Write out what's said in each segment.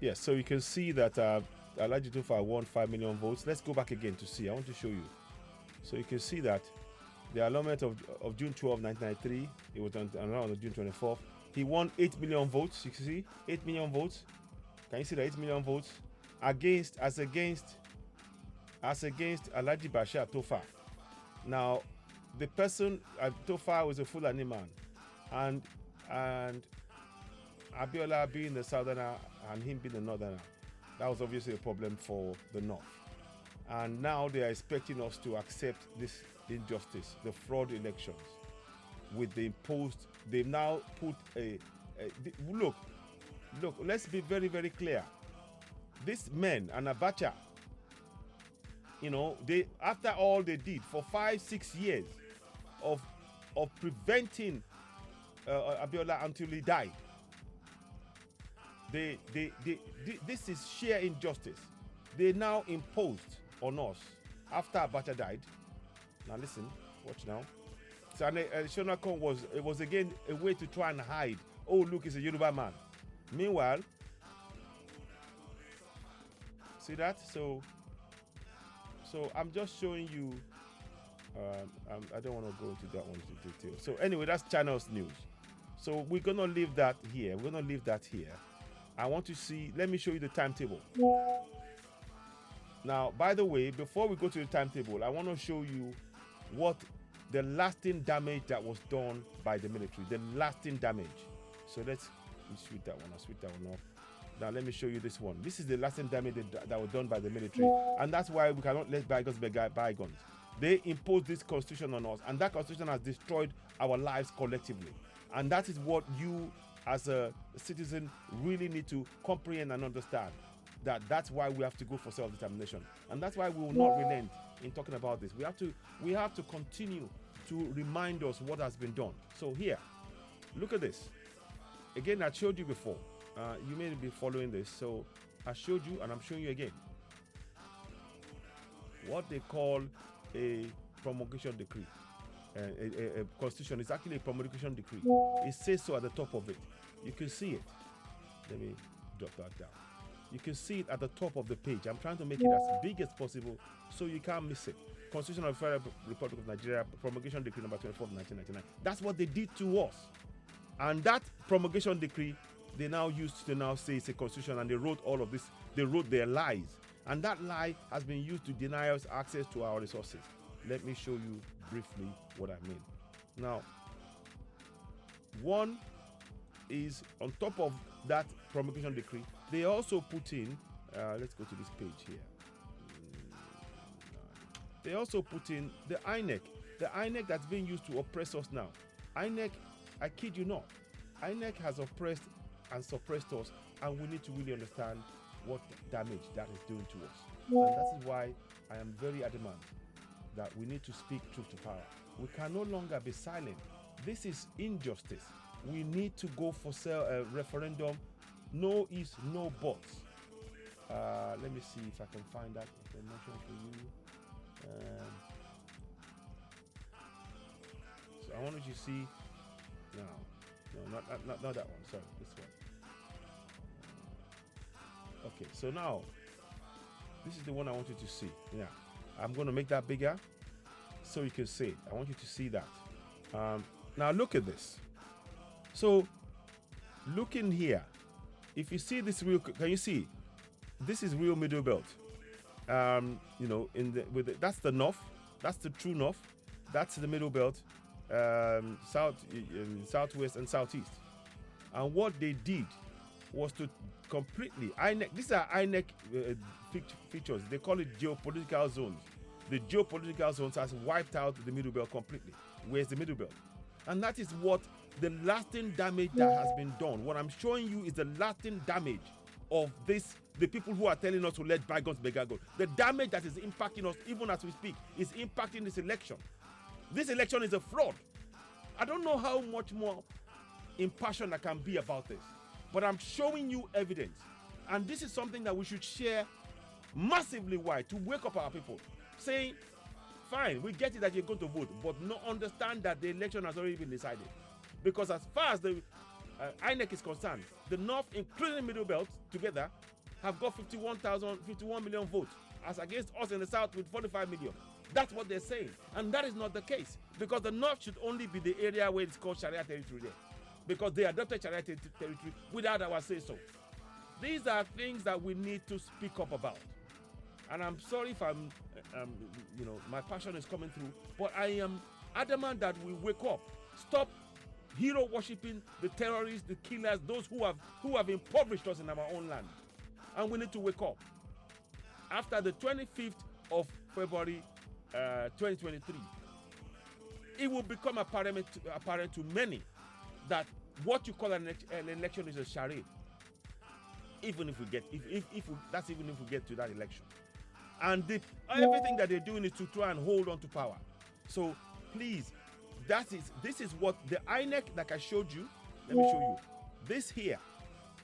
Yes, so you can see that Alhaji Tofa won 5 million votes. Let's go back again to see. I want to show you. So you can see that the allotment of June 12, 1993, it was around June 24th. He won 8 million votes. You can see 8 million votes. Can you see the 8 million votes against Alhaji Bashir Tofa? Now, the person Tofa was a Fulani man, and Abiola being the southerner and him being the northerner, that was obviously a problem for the north. And now they are expecting us to accept this injustice, the fraud elections, with the imposed. They've now put look. Let's be very, very clear. These men and Abacha, they, after all they did for 5-6 years of preventing Abiola until he died, this is sheer injustice. They now imposed on us after Abacha died. Now listen, watch now. So Shonakon was again a way to try and hide. Oh, look, he's a Yoruba man. Meanwhile, see that? So I'm just showing you. I don't want to go into that one in detail. So anyway, that's Channels News. So we're gonna leave that here. I want to see. Let me show you the timetable. Now, by the way, before we go to the timetable, I want to show you what the lasting damage that was done by the military. The lasting damage. So let's switch that one. I'll switch that one off. Now let me show you this one. This is the lasting damage that was done by the military, and that's why we cannot let bygones be bygones. They imposed this constitution on us, and that constitution has destroyed our lives collectively. And that is what you, as a citizen, really need to comprehend and understand. That's why we have to go for self-determination, and that's why we will not relent in talking about this. We have to continue to remind us what has been done. So here, look at this. Again, I showed you before. You may be following this. So I showed you, and I'm showing you again. What they call a promulgation decree. A constitution is actually a promulgation decree. It says so at the top of it. You can see it. Let me drop that down. You can see it at the top of the page. I'm trying to make it as big as possible so you can't miss it. Constitution of the Federal Republic of Nigeria, promulgation decree number 24 of 1999. That's what they did to us. And that promulgation decree, they now used to now say it's a constitution, and they wrote all of this. They wrote their lies. And that lie has been used to deny us access to our resources. Let me show you briefly what I mean. Now, one is on top of that promulgation decree, they also put in, let's go to this page here. They also put in the INEC. The INEC that's being used to oppress us now. INEC, I kid you not, INEC has oppressed and suppressed us, and we need to really understand what damage that is doing to us. And that is why I am very adamant that we need to speak truth to power. We can no longer be silent. This is injustice. We need to go for referendum. No ifs, no buts. Let me see if I can find that information for you. So I wanted you to see. No, not that one. Sorry, this one. Okay, so now this is the one I want you to see. Yeah, I'm going to make that bigger so you can see it. I want you to see that. Now look at this. So look in here. If you see this real, can you see? This is real middle belt. That's the north. That's the true north. That's the middle belt. Southwest and southeast. And what they did was to completely INEC. These are INEC features. They call it geopolitical zones. The geopolitical zones has wiped out the middle belt completely. Where's the middle belt? And that is what the lasting damage that has been done. What I'm showing you is the lasting damage of this. The people who are telling us to let bygones be bygones. The damage that is impacting us, even as we speak, is impacting this election. This election is a fraud. I don't know how much more impassioned I can be about this, but I'm showing you evidence. And this is something that we should share massively wide to wake up our people, saying, fine, we get it that you're going to vote, but not understand that the election has already been decided. Because as far as the INEC is concerned, the North, including the Middle Belt, together have got 51 million votes, as against us in the South with 45 million. That's what they're saying. And that is not the case, because the North should only be the area where it's called Sharia territory there, because they adopted Sharia territory without our say-so. These are things that we need to speak up about. And I'm sorry if my passion is coming through, but I am adamant that we wake up. Stop hero worshipping the terrorists, the killers, those who have impoverished us in our own land. And we need to wake up. After the 25th of February 2023, it will become apparent to many that what you call an election is a charade. Even if we get to that election. And everything that they're doing is to try and hold on to power. So please, this is what the INEC, like I showed you. Let me show you. This here,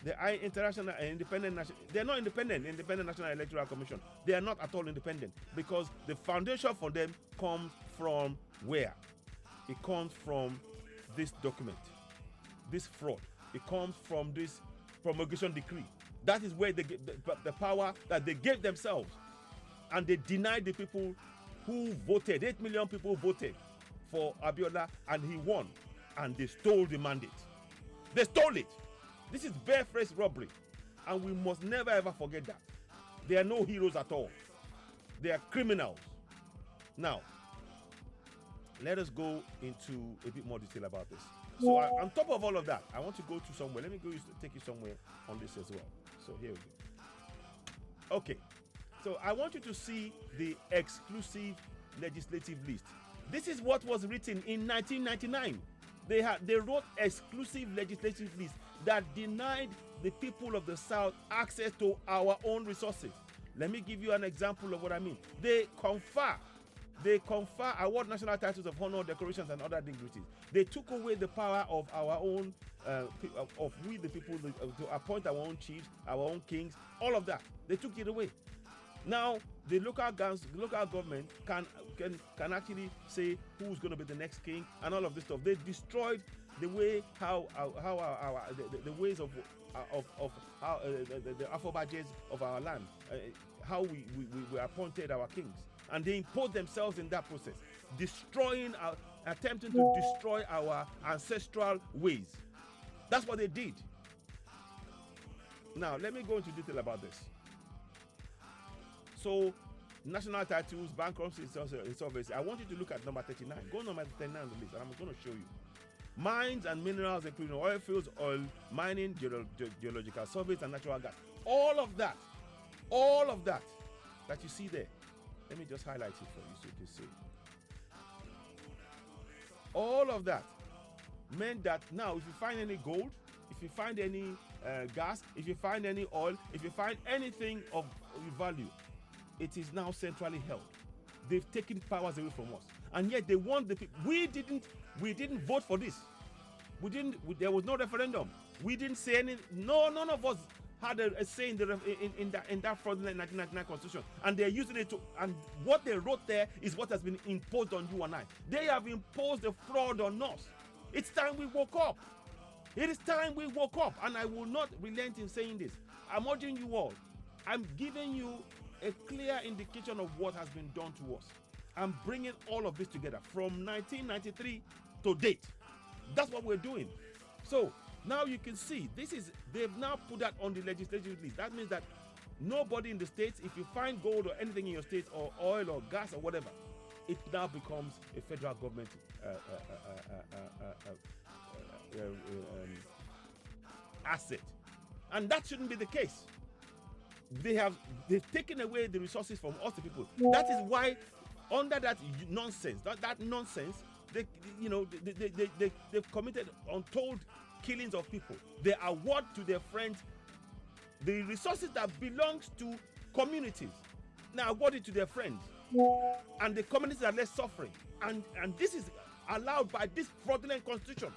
the International Independent National, they're not independent. Independent National Electoral Commission. They are not at all independent, because the foundation for them comes from where? It comes from this document, this fraud. It comes from this promulgation decree. That is where they get the power that they gave themselves. And they denied the people who voted. 8 million people voted for Abiola, and he won. And they stole the mandate. They stole it. This is barefaced robbery. And we must never ever forget that. They are no heroes at all. They are criminals. Now, let us go into a bit more detail about this. So on top of all of that, I want to go to somewhere. Let me take you somewhere on this as well. So here we go. Okay. So I want you to see the exclusive legislative list. This is what was written in 1999. They wrote exclusive legislative list that denied the people of the South access to our own resources. Let me give you an example of what I mean. They confer award national titles of honor, decorations, and other dignities. They took away the power of our own, of we the people, to appoint our own chiefs, our own kings, all of that. They took it away. Now the local government can actually say who's going to be the next king and all of this stuff. They destroyed the way the ways of how the afrobages of our land, how we appointed our kings, and they imposed themselves in that process, attempting to destroy our ancestral ways. That's what they did. Now let me go into detail about this. So, national titles, bankruptcy, insolvency. I want you to look at number 39. Go number 39 on the list, and I'm going to show you. Mines and minerals, including oil fields, oil mining, geological surveys, and natural gas. All of that you see there. Let me just highlight it for you so you can see. All of that meant that now, if you find any gold, if you find any gas, if you find any oil, if you find anything of value, it is now centrally held. They've taken powers away from us, and yet they want the people. We didn't vote for this. There was no referendum. We didn't say any. No, none of us had a say in that fraudulent 1999 constitution, and they're using it to. And what they wrote there is what has been imposed on you and I. They have imposed a fraud on us. It's time we woke up. It is time we woke up, and I will not relent in saying this. I'm urging you all. I'm giving you a clear indication of what has been done to us. I'm bringing all of this together from 1993 to date. That's what we're doing. So now you can see they've now put that on the legislative list. That means that nobody in the states, if you find gold or anything in your state, or oil or gas or whatever, it now becomes a federal government asset. And that shouldn't be the case. They've taken away the resources from us, the people. That is why, under that nonsense, that nonsense, they've committed untold killings of people. They award to their friends the resources that belongs to communities. Now award it to their friends, and the communities are less suffering. And this is allowed by this fraudulent constitution.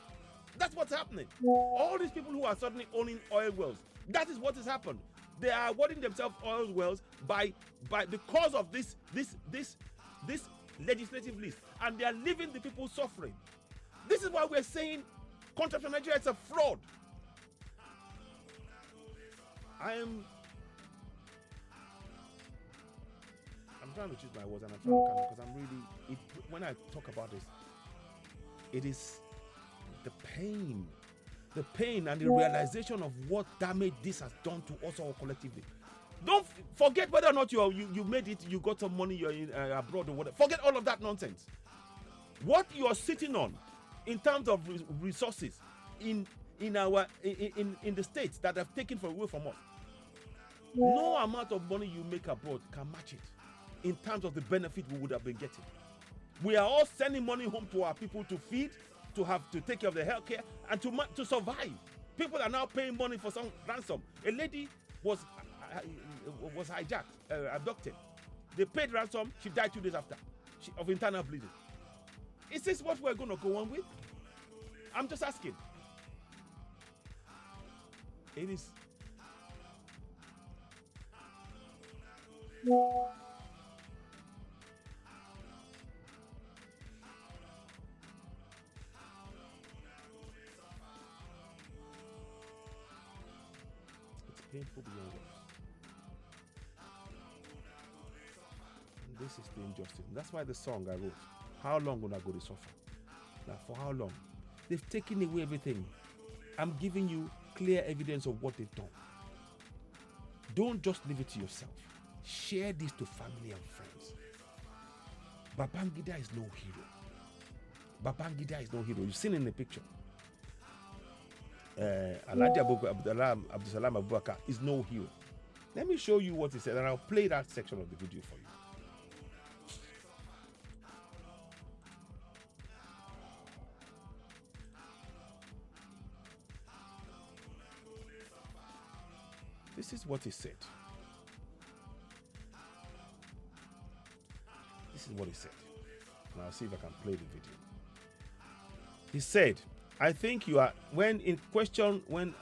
That's what's happening. All these people who are suddenly owning oil wells, that is what has happened. They are awarding themselves oil wells by because of this legislative list, and they are leaving the people suffering. This is why we're saying contract for Nigeria is a fraud. I'm trying to choose my words, and I'm trying to calm because I'm really. When I talk about this, it is the pain and the realization of what damage this has done to us all collectively. Don't forget whether or not you made it, you got some money, you're in, abroad or whatever. Forget all of that nonsense. What you are sitting on in terms of resources in the states that have taken away from us, no amount of money you make abroad can match it in terms of the benefit we would have been getting. We are all sending money home to our people to feed, to have to take care of their health care, and to survive. People are now paying money for some ransom. A lady was hijacked, abducted. They paid ransom. She died 2 days after of internal bleeding. Is this what we're going to go on with? I'm just asking. It is. It's painful beyond words. And this is the injustice. That's why the song I wrote, how long will I go to suffer? Now, for how long? They've taken away everything. I'm giving you clear evidence of what they've done. Don't just leave it to yourself. Share this to family and friends. Babangida is no hero. Babangida is no hero. You've seen in the picture. Alhaji Abdulsalam Abubakar is no hero. Let me show you what he said, and I'll play that section of the video for you. This is what he said. This is what he said. Now I'll see if I can play the video. He said, I think you are, when in question, when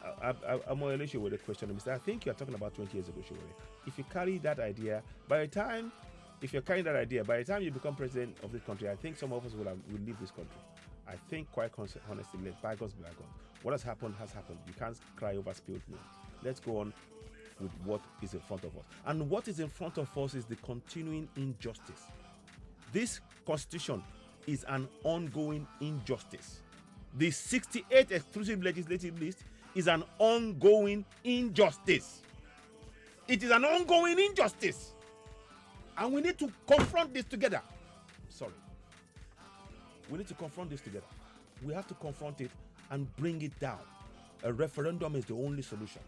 Amoyele with the question, Mr. I think you are talking about 20 years ago, Shiwere. If you carry that idea, if you're carrying that idea, by the time you become president of this country, I think some of us will leave this country. I think quite honestly, let bygones be bygones. What has happened has happened. You can't cry over spilled milk. Let's go on with what is in front of us. And what is in front of us is the continuing injustice. This constitution is an ongoing injustice. The 68 exclusive legislative list is an ongoing injustice. It is an ongoing injustice. And we need to confront this together. Sorry. We need to confront this together. We have to confront it and bring it down. A referendum is the only solution.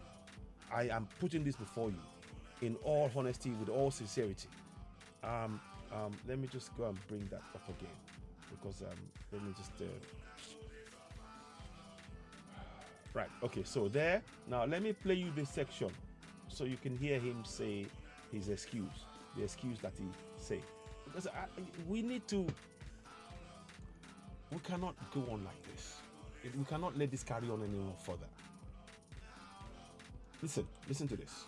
I am putting this before you in all honesty, with all sincerity. Let me just go and bring that up again, because let me just right. Okay, so there. Now let me play you this section so you can hear him say his excuse, the excuse that he said. Because we need to. We cannot go on like this. We cannot let this carry on any more further. Listen to this.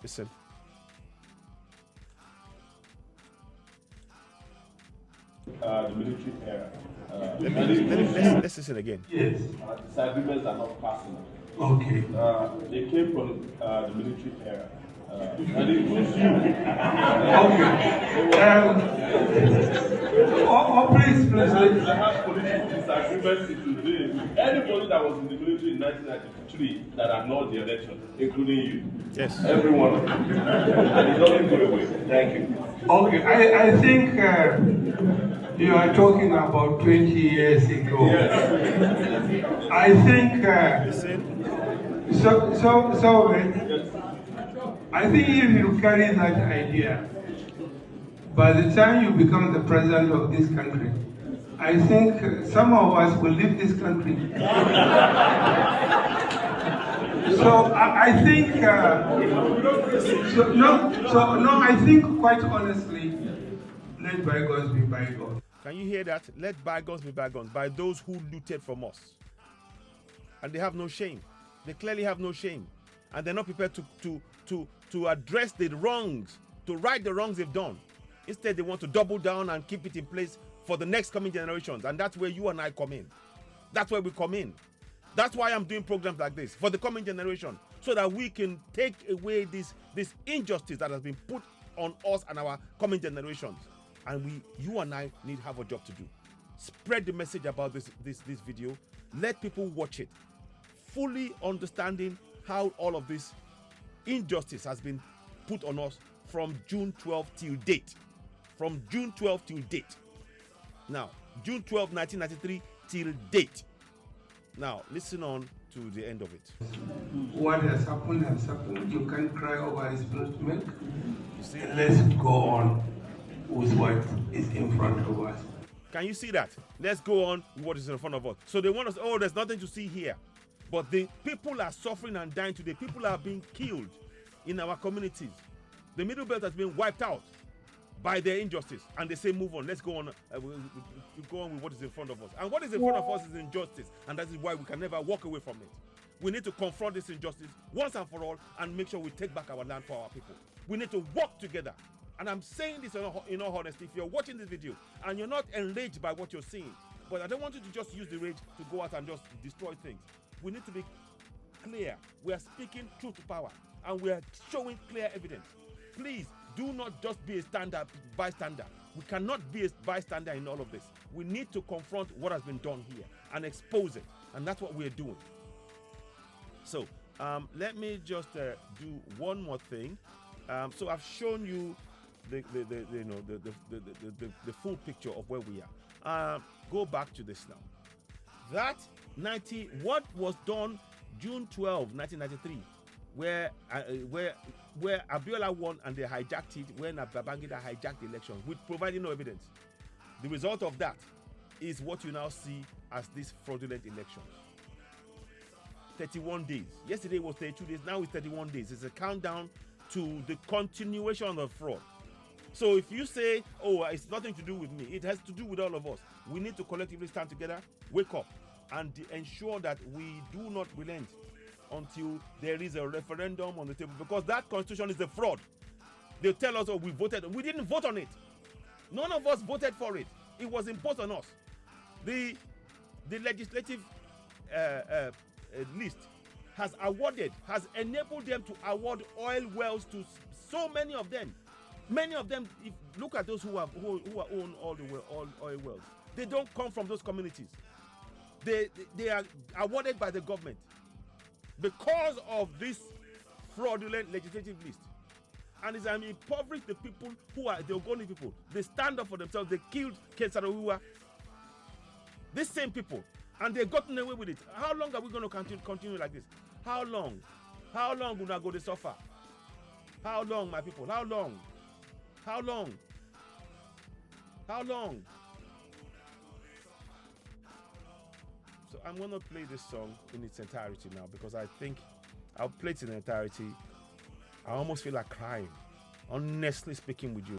Listen. The military era. Let's listen again. Yes. Disagreements are not personal. Okay. They came from the military era. And it was you. Okay. Please. I have political disagreements today. Anybody that was in the military in 1993 that annulled the election, including you. Yes. Every one of you. And it doesn't go away. Thank you. Okay. I think you are talking about 20 years ago. Yes. I think I think if you carry that idea, by the time you become the president of this country, I think some of us will leave this country. So I think I think quite honestly, let bygones be bygones. Can you hear that? Let bygones be bygones, by those who looted from us. And they have no shame. They clearly have no shame. And they're not prepared to address the wrongs, to right the wrongs they've done. Instead, they want to double down and keep it in place for the next coming generations. And that's where you and I come in. That's where we come in. That's why I'm doing programs like this for the coming generation, so that we can take away this injustice that has been put on us and our coming generations. And you and I need to have a job to do. Spread the message about this video. Let people watch it, fully understanding how all of this injustice has been put on us from June 12 till date. From June 12 till date. Now, June 12, 1993 till date. Now, listen on to the end of it. What has happened has happened. You can't cry over his blood milk. You see? Let's go on with what is in front of us. Can you see that? Let's go on with what is in front of us. So they want us, oh, there's nothing to see here. But the people are suffering and dying today. People are being killed in our communities. The Middle Belt has been wiped out by their injustice. And they say, move on. Let's go on. We go on with what is in front of us. And what is in front of us is injustice. And that is why we can never walk away from it. We need to confront this injustice once and for all and make sure we take back our land for our people. We need to work together. And I'm saying this in all honesty. If you're watching this video and you're not enraged by what you're seeing, but I don't want you to just use the rage to go out and just destroy things. We need to be clear. We are speaking truth to power and we are showing clear evidence. Please do not just be a bystander. We cannot be a bystander in all of this. We need to confront what has been done here and expose it. And that's what we're doing. So let me just do one more thing. So I've shown you the full picture of where we are. Go back to this now. That what was done June 12, 1993, where Abiola won and they hijacked it, when Babangida hijacked the election, with providing no evidence. The result of that is what you now see as these fraudulent elections. 31 days. Yesterday was 32 days. Now it's 31 days. It's a countdown to the continuation of the fraud. So if you say, oh, it's nothing to do with me, it has to do with all of us. We need to collectively stand together, wake up, and ensure that we do not relent until there is a referendum on the table, because that constitution is a fraud. They'll tell us, oh, we voted. We didn't vote on it. None of us voted for it. It was imposed on us. The legislative list has enabled them to award oil wells to so many of them. Many of them, if look at those who own all the oil wells. They don't come from those communities. They are awarded by the government because of this fraudulent legislative list. And it's impoverished the people who are the Ogoni people. They stand up for themselves. They killed Kensarawiwa. These same people. And they've gotten away with it. How long are we going to continue like this? How long? How long will I go to suffer? How long, my people? How long? How long? How long? So I'm going to play this song in its entirety now, because I think I'll play it in entirety. I almost feel like crying, honestly speaking with you.